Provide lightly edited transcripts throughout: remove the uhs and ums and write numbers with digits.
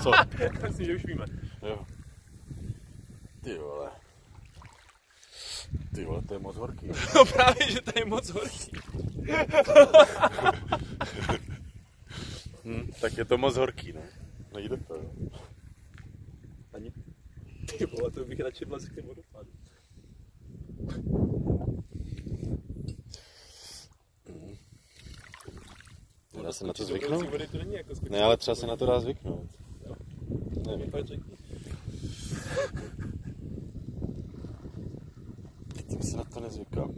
Co? Myslím, že už víme. Jo. Ty vole. Ty vole, to je moc horký. No právě, že to je moc horký. Tak je to moc horký, ne? Nejde to, jo. Ani. Ty vole, to bych radši vlezl k těm vodopádu. Dá se na to zvyknout? Vody to není jako skočit. Ne, ale třeba se na to dá zvyknout. Nevím. Tím se na to nezvykám.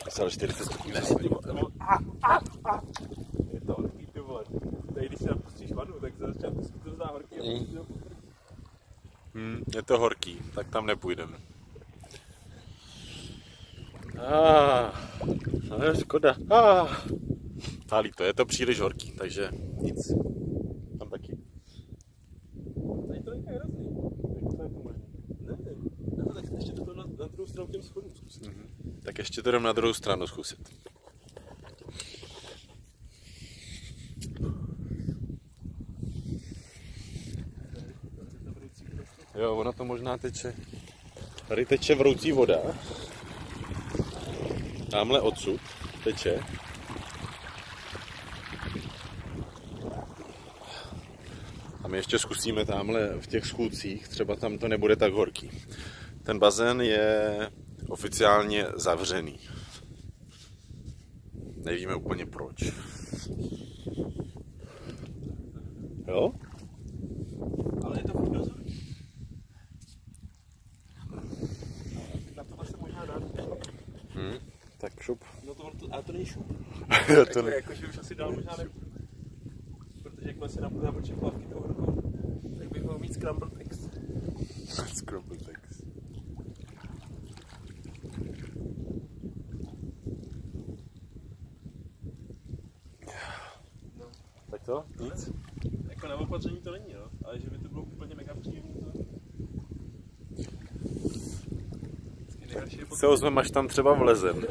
Myslel 40 stupňů. Je to horký, ty vole. Tady když si napustíš vanu, tak za začátku se to zdá horký. Je to horký, tak tam nepůjdeme. Ale škoda. Pálí to, je to příliš horký, takže nic. Tam taky. Tady to není hrozný. Jak to je to možné? Nevím. No, tak ještě to na druhou stranu těm schodům zkusit. Tak ještě to jdem na druhou stranu zkusit. Jo, ona to možná teče. Tady teče vroucí voda. Tamhle odsud teče. A my ještě zkusíme tamhle v těch schůdcích, třeba tam to nebude tak horký. Ten bazén je oficiálně zavřený. Nevíme úplně proč. Jo? Ale je to furt dost horký. Na tohle se možná dá. Tak šup. No ale to není šup. To ne... Jakože už asi dál možná nebudu. Protože jakmile si nabočím plavky tou rukou, tak bych mohl mít scrambled eggs. Scrambled eggs. No. Tak to? Nic? Jako na opatření to není, jo? Ale že by to bylo úplně mega příjemný, to... Se ozvem, až tam třeba vlezem.